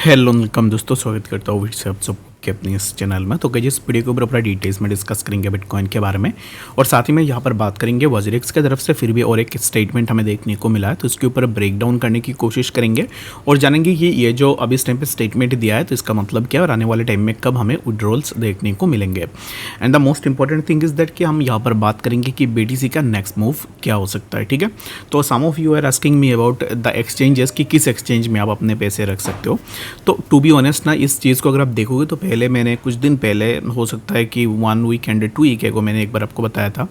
Hello welcome दोस्तों, स्वागत करता हूँ फिर आप सबके अपने इस चैनल में। तो कई इस वीडियो के ऊपर अपना डिटेल्स में डिस्कस करेंगे बिटकॉइन के बारे में, और साथ ही में यहाँ पर बात करेंगे वज़रेक्स की तरफ से फिर भी और एक स्टेटमेंट हमें देखने को मिला है, तो इसके ऊपर ब्रेक डाउन करने की कोशिश करेंगे और जानेंगे कि ये जो अभी इस टाइम पे स्टेटमेंट दिया है तो इसका मतलब क्या है और आने वाले टाइम में कब हमें विड्रॉल्स देखने को मिलेंगे। And the most important thing is that कि हम यहाँ पर बात करेंगे कि BTC का नेक्स्ट मूव क्या हो सकता है। ठीक है, तो some of you are asking me about the exchanges कि किस एक्सचेंज में आप अपने पैसे रख सकते हो। तो टू बी ऑनेस्ट ना, इस चीज़ को अगर आप देखोगे तो पहले मैंने कुछ दिन पहले, हो सकता है कि 1 वीक एंड 2 वीक को मैंने एक बार आपको बताया था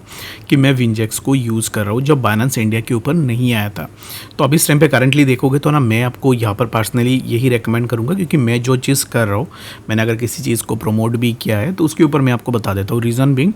कि मैं विंजेक्स को यूज़ कर रहा हूँ जब बाइनेंस इंडिया के ऊपर नहीं आया था। तो अभी इस टाइम पे करंटली देखोगे तो ना, मैं आपको यहाँ पर पर्सनली यही रेकमेंड करूँगा, क्योंकि मैं जो चीज़ कर रहा हूँ, मैंने अगर किसी चीज़ को प्रमोट भी किया है तो उसके ऊपर मैं आपको बता देता हूँ। रीज़न बिंग,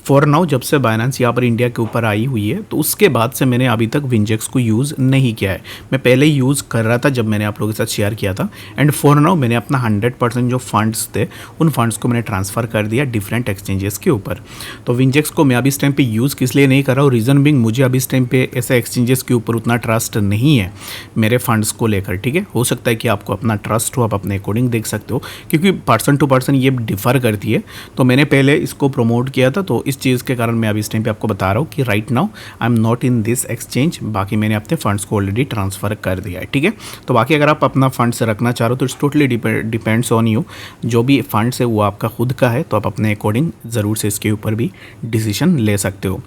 फॉर नाउ जब से बाइनेंस यहाँ पर इंडिया के ऊपर आई हुई है तो उसके बाद से मैंने अभी तक विंजेक्स को यूज़ नहीं किया है। मैं पहले ही यूज़ कर रहा था जब मैंने आप लोगों के साथ शेयर किया था, एंड फॉर नाउ मैंने अपना 100% जो फंड्स थे उन फंड्स को मैंने ट्रांसफ़र कर दिया डिफरेंट एक्सचेंजेस के ऊपर। तो विंजेक्स को मैं अभी इस टाइम पे यूज़ किस लिए नहीं कर रहा हूँ, रीज़न बिंग मुझे अभी इस टाइम पे ऐसे एक्सचेंजेस के ऊपर उतना ट्रस्ट नहीं है मेरे फंड्स को लेकर। ठीक है, हो सकता है कि आपको अपना ट्रस्ट हो, आप अपने अकॉर्डिंग देख सकते हो, क्योंकि पर्सन टू पर्सन ये डिफ़र करती है। तो मैंने पहले इसको प्रमोट किया था, तो इस चीज़ के कारण मैं अभी इस टाइम पे आपको बता रहा हूँ कि right now I am not in this exchange. बाकी मैंने अपने फंड्स को ऑलरेडी ट्रांसफ़र कर दिया है। ठीक है, तो बाकी अगर आप अपना फंड्स रखना चाह रहे हो तो it's totally depends on you. जो भी फंड्स है वो आपका खुद का है, तो आप अपने अकॉर्डिंग ज़रूर से इसके ऊपर भी डिसीजन ले सकते हो।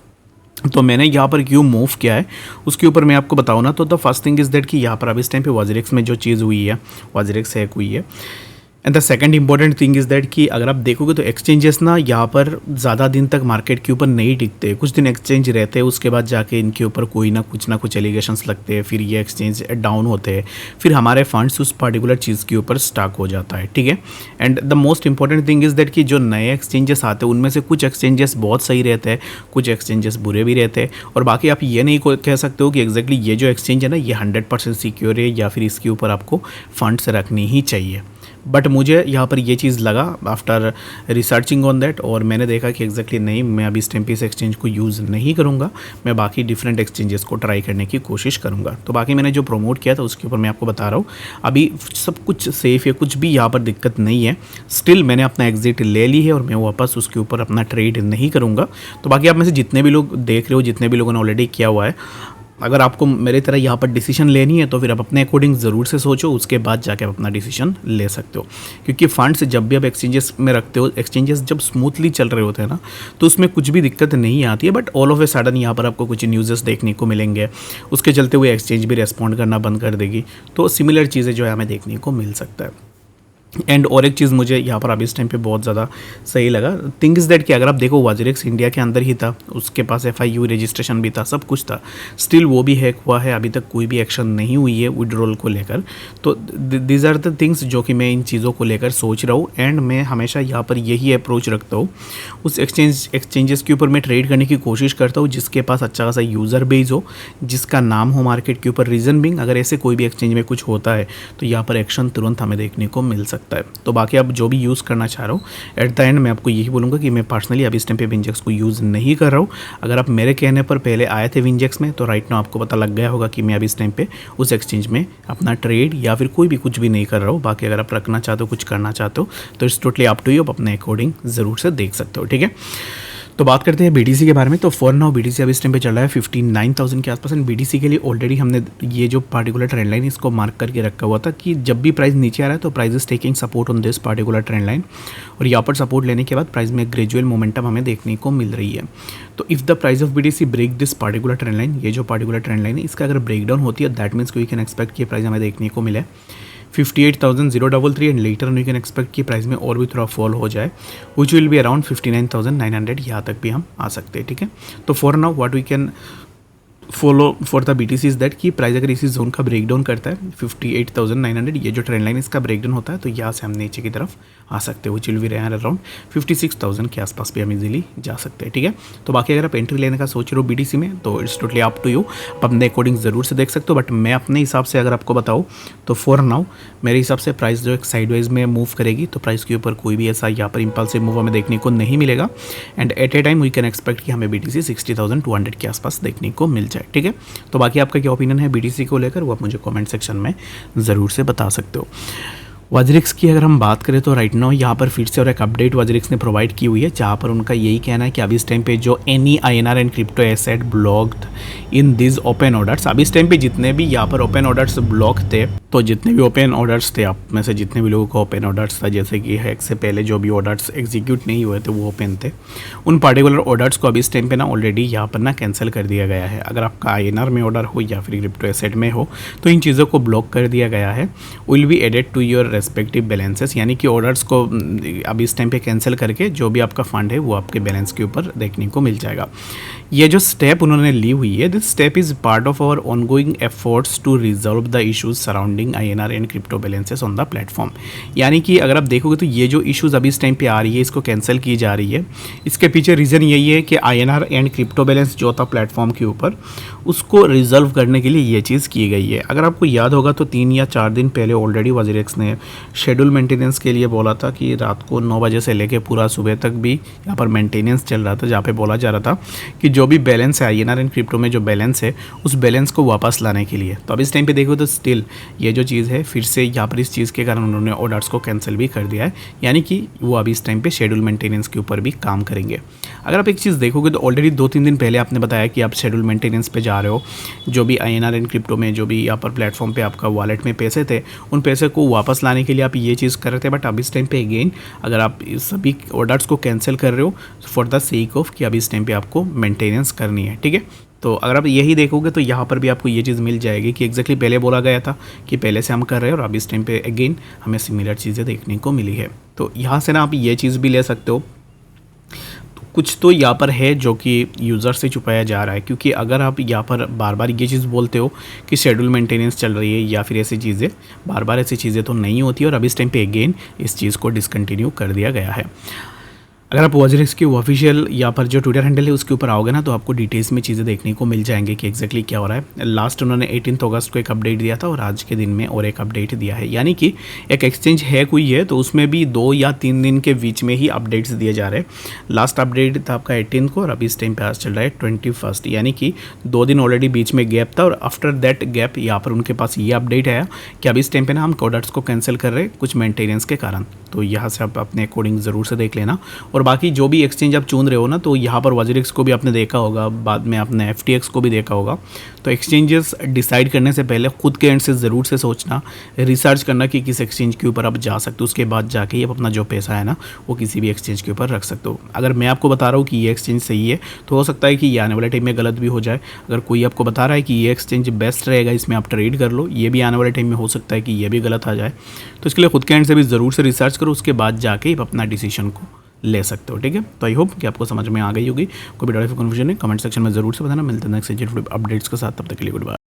तो मैंने यहाँ पर क्यों मूव किया है उसके ऊपर मैं आपको बताऊँ ना, तो the first thing is that कि यहाँ पर अभी इस टाइम पे वज़रेक्स में जो चीज़ हुई है, वज़रेक्स हैक हुई है। And the second important thing is that कि अगर आप देखोगे तो एक्सचेंजेस ना यहाँ पर ज़्यादा दिन तक मार्केट के ऊपर नहीं टिकते। कुछ दिन एक्सचेंज रहते हैं, उसके बाद जाके इनके ऊपर कोई ना कुछ एलिगेशंस लगते हैं, फिर ये एक्सचेंज डाउन होते हैं, फिर हमारे फंड्स उस पर्टिकुलर चीज़ के ऊपर स्टक हो जाता है। ठीक है, and the most important thing is that कि जो नए एक्सचेंजेस आते हैं उनमें से कुछ एक्सचेंजेस बहुत सही रहते हैं, कुछ एक्सचेंजेस बुरे भी रहते हैं। और बाकी आप ये नहीं कह सकते हो कि एग्जैक्टली ये जो एक्सचेंज है ना ये 100% सिक्योर है या फिर इसके ऊपर आपको फंड्स रखनी ही चाहिए। बट मुझे यहाँ पर ये चीज़ लगा आफ्टर रिसर्चिंग ऑन दैट, और मैंने देखा कि एग्जैक्टली नहीं, मैं अभी इस टाइम पे इस एक्सचेंज को यूज़ नहीं करूँगा, मैं बाकी डिफरेंट एक्सचेंजेस को ट्राई करने की कोशिश करूँगा। तो बाकी मैंने जो प्रमोट किया था उसके ऊपर मैं आपको बता रहा हूँ, अभी सब कुछ सेफ़ है, कुछ भी यहाँ पर दिक्कत नहीं है। स्टिल मैंने अपना एग्जिट ले ली है और मैं वापस उसके ऊपर अपना ट्रेड नहीं करूँगा। तो बाकी आप में से जितने भी लोग देख रहे हो, जितने भी लोगों ने ऑलरेडी किया हुआ है, अगर आपको मेरी तरह यहाँ पर डिसीजन लेनी है तो फिर आप अपने अकॉर्डिंग ज़रूर से सोचो, उसके बाद जाके आप अपना डिसीजन ले सकते हो। क्योंकि फंड्स जब भी आप एक्सचेंजेस में रखते हो, एक्सचेंजेस जब स्मूथली चल रहे होते हैं ना, तो उसमें कुछ भी दिक्कत नहीं आती है। But all of a sudden यहाँ पर आपको कुछ न्यूज़ेस देखने को मिलेंगे, उसके चलते हुए एक्सचेंज भी रेस्पॉन्ड करना बंद कर देगी। तो सिमिलर चीज़ें जो है हमें देखने को मिल सकता है। एंड और एक चीज़ मुझे यहाँ पर अभी इस टाइम पे बहुत ज़्यादा सही लगा, थिंग इज़ दैट कि अगर आप देखो वज़रेक्स इंडिया के अंदर ही था, उसके पास FIU रजिस्ट्रेशन भी था, सब कुछ था, स्टिल वो भी हैक हुआ है। अभी तक कोई भी एक्शन नहीं हुई है विड्रॉल को लेकर। तो दीज आर द थिंग्स जो कि मैं इन चीज़ों को लेकर सोच रहा हूँ, एंड मैं हमेशा यहाँ पर यही अप्रोच रखता हूँ। उस एक्सचेंजेस के ऊपर मैं ट्रेड करने की कोशिश करता हूँ जिसके पास अच्छा खासा यूज़र बेस हो, जिसका नाम हो मार्केट के ऊपर। रीज़न बिंग, अगर ऐसे कोई भी एक्सचेंज में कुछ होता है तो यहाँ पर एक्शन तुरंत हमें देखने को मिल सकता है। तो बाकी आप जो भी यूज़ करना चाह रहे हो, एट द एंड मैं आपको यही बोलूँगा कि मैं पर्सनली अभी इस टाइम पे विंजेक्स को यूज़ नहीं कर रहा हूँ। अगर आप मेरे कहने पर पहले आए थे विंजेक्स में तो राइट नाउ आपको पता लग गया होगा कि मैं अभी इस टाइम पे उस एक्सचेंज में अपना ट्रेड या फिर कोई भी कुछ भी नहीं कर रहा हूँ। बाकी अगर आप रखना चाहते हो, कुछ करना चाहते हो, तो it's totally up to you, आप अपने अकॉर्डिंग ज़रूर से देख सकते हो। ठीक है, तो बात करते हैं BTC के बारे में। तो फॉर नाउ BTC अभी इस टाइम पे चल रहा है 59,000 के आसपास। एंड BTC के लिए ऑलरेडी हमने ये जो पार्टिकुलर ट्रेंड लाइन इसको मार्क करके रखा हुआ था कि जब भी प्राइस नीचे आ रहा है तो price is taking support on this particular trend line, और यहाँ पर सपोर्ट लेने के बाद प्राइस में ग्रेजुअल मोमेंटम हमें देखने को मिल रही है। तो if the price of BTC break this particular trend line, ये जो पार्टिकुलर ट्रेंड लाइन है इसका अगर ब्रेक डाउन होती है, that means we can expect कि प्राइस हमें देखने को मिले 58,033 and later we can expect कि प्राइस में और भी थोड़ा फॉल हो जाए, विच विल बी अराउंड 59,900, यहाँ तक भी हम आ सकते हैं। ठीक है, तो for now what we can follow for the BTC is that कि प्राइस अगर इसी जोन का ब्रेकडाउन करता है 58,900, ये जो ट्रेंड लाइन इसका ब्रेकडाउन होता है, तो यहाँ से हम नीचे की तरफ आ सकते हैं, विच विल बी अराउंड 56,000 के आसपास भी हम इजीली जा सकते हैं। ठीक है, तो बाकी अगर आप एंट्री लेने का सोच रहे हो BTC में तो it's totally up to you, आप अपने अकॉर्डिंग ज़रूर से देख सकते हो। बट मैं अपने हिसाब से अगर आपको बताऊँ तो फॉर नाउ मेरे हिसाब से प्राइस जो एक साइडवाइज में मूव करेगी, तो प्राइस के ऊपर कोई भी ऐसा यहाँ पर इंपल्सिव मूव हमें देखने को नहीं मिलेगा। And at a time we can expect कि हमें BTC 60,200 के आसपास देखने को मिल जाए। ठीक है, तो बाकी आपका क्या ओपिनियन है BTC को लेकर, वो आप मुझे कमेंट सेक्शन में ज़रूर से बता सकते हो। वजरिक्स की अगर हम बात करें तो राइट नाउ यहाँ पर फिर से और एक अपडेट वजरिक्स ने प्रोवाइड की हुई है, जहाँ पर उनका यही कहना है कि अभी इस टाइम पे जो any INR and crypto asset blocked in this open orders, अभी इस टाइम पे जितने भी यहाँ पर ओपन ऑर्डर्स ब्लॉक थे, तो जितने भी ओपन ऑर्डर्स थे, आप में से जितने भी लोगों को ओपन ऑर्डर्स था, जैसे कि हैक से पहले जो भी ऑर्डर्स एग्जीक्यूट नहीं हुए थे वो ओपन थे, उन पर्टिकुलर ऑर्डर्स को अभी इस टाइम पे ना ऑलरेडी यहाँ पर ना कैंसिल कर दिया गया है। अगर आपका INR में ऑर्डर हो या फिर क्रिप्टो एसेट में हो तो इन चीज़ों को ब्लॉक कर दिया गया है। Will be added to your respective balances, यानी कि ऑर्डर्स को अभी इस टाइम पे कैंसिल करके जो भी आपका फंड है वो आपके बैलेंस के ऊपर देखने को मिल जाएगा। ये जो स्टेप उन्होंने ली हुई है, this step is part of our ongoing efforts to resolve the issues surrounding INR and crypto balances on the platform. यानी कि अगर आप देखोगे तो ये जो इश्यूज अभी इस टाइम पे आ रही है, इसको कैंसिल की जा रही है, इसके पीछे रीज़न यही है कि INR एंड क्रिप्टो बैलेंस जो था प्लेटफॉर्म के ऊपर, उसको रिजॉल्व करने के लिए ये चीज़ की गई है। अगर आपको याद होगा तो 3 या 4 दिन पहले ऑलरेडी वजरेक्स ने शेड्यूल मेंटेनेंस के लिए बोला था कि रात को 9 बजे से लेकर पूरा सुबह तक भी यहाँ पर मेंटेनेंस चल रहा था, जहाँ पे बोला जा रहा था कि जो भी बैलेंस है INR एंड क्रिप्टो में जो बैलेंस है उस बैलेंस को वापस लाने के लिए। तो अब इस टाइम पे देखो तो स्टिल ये जो चीज़ है फिर से यहाँ पर इस चीज़ के कारण उन्होंने ऑर्डर्स को कैंसिल भी कर दिया है, यानी कि वो अभी इस टाइम पे शेड्यूल मेंटेनेंस के ऊपर भी काम करेंगे। अगर आप एक चीज़ देखोगे तो ऑलरेडी 2-3 दिन पहले आपने बताया कि आप शेड्यूल मेंटेनेंस पे जा रहे हो, जो भी INR एंड क्रिप्टो में जो भी यहाँ पर प्लेटफॉर्म पे आपका वॉलेट में पैसे थे उन पैसे को वापस लाने के लिए आप ये चीज़ कर रहे थे। बट अब इस टाइम पे अगेन अगर आप सभी ऑर्डर्स को कैंसिल कर रहे हो फॉर द सेक ऑफ कि अभी इस टाइम पे आपको मेंटेनेंस करनी है, ठीक है। तो अगर आप यही देखोगे तो यहाँ पर भी आपको ये चीज़ मिल जाएगी कि एग्जैक्टली पहले बोला गया था कि पहले से हम कर रहे हैं और अब इस टाइम पे अगेन हमें सिमिलर चीज़ें देखने को मिली है। तो यहाँ से ना आप ये चीज़ भी ले सकते हो। कुछ तो यहाँ पर है जो कि यूज़र से छुपाया जा रहा है, क्योंकि अगर आप यहाँ पर बार बार ये चीज़ बोलते हो कि शेड्यूल मेंटेनेंस चल रही है या फिर ऐसी चीज़ें, बार बार ऐसी चीज़ें तो नहीं होती और अब इस टाइम पे अगेन इस चीज़ को डिसकंटिन्यू कर दिया गया है। अगर आप वजरेक्स की ऑफिशियल यहाँ पर जो ट्विटर हैंडल है उसके ऊपर आओगे ना तो आपको डिटेल्स में चीज़ें देखने को मिल जाएंगे कि एग्जैक्टली क्या हो रहा है। लास्ट उन्होंने 18 अगस्त को एक अपडेट दिया था और आज के दिन में और एक अपडेट दिया है, यानी कि एक एक्सचेंज हैक हुई है तो उसमें भी 2 या 3 दिन के बीच में ही अपडेट्स दिए जा रहे हैं। लास्ट अपडेट था आपका 18 को और अभी इस टाइम पे आज चल रहा है 21, यानी कि 2 दिन ऑलरेडी बीच में गैप था और आफ्टर दैट गैप यहाँ पर उनके पास ये अपडेट आया कि अभी इस टाइम पे ना हम ऑर्डर्स को कैंसिल कर रहे हैं कुछ मेंटेनेंस के कारण। तो यहाँ से आप अपने अकॉर्डिंग ज़रूर से देख लेना। और बाकी जो भी एक्सचेंज आप चुन रहे हो ना, तो यहाँ पर वजरिक्स को भी आपने देखा होगा, बाद में आपने FTX को भी देखा होगा। तो एक्सचेंजेस डिसाइड करने से पहले खुद के एंड से ज़रूर से सोचना, रिसर्च करना कि किस एक्सचेंज के ऊपर आप जा सकते हो, उसके बाद जाके ही आप अपना जो पैसा है ना वो किसी भी एक्सचेंज के ऊपर रख सकते हो। अगर मैं आपको बता रहा हूँ कि ये एक्सचेंज सही है तो हो सकता है कि ये आने वाले टाइम में गलत भी हो जाए। अगर कोई आपको बता रहा है कि ये एक्सचेंज बेस्ट रहेगा, इसमें आप ट्रेड कर लो, ये भी आने वाले टाइम में हो सकता है कि ये भी गलत आ जाए। तो इसके लिए खुद के एंड से भी ज़रूर से रिसर्च करो, उसके बाद जाके आप अपना डिसीजन को ले सकते हो, ठीक है। तो आई होप कि आपको समझ में आ गई होगी। कोई भी डाउट या कन्फ्यूजन है कमेंट सेक्शन में ज़रूर से बताना। मिलते हैं नेक्स्ट अपडेट्स के साथ, तब तक के लिए गुड बाय।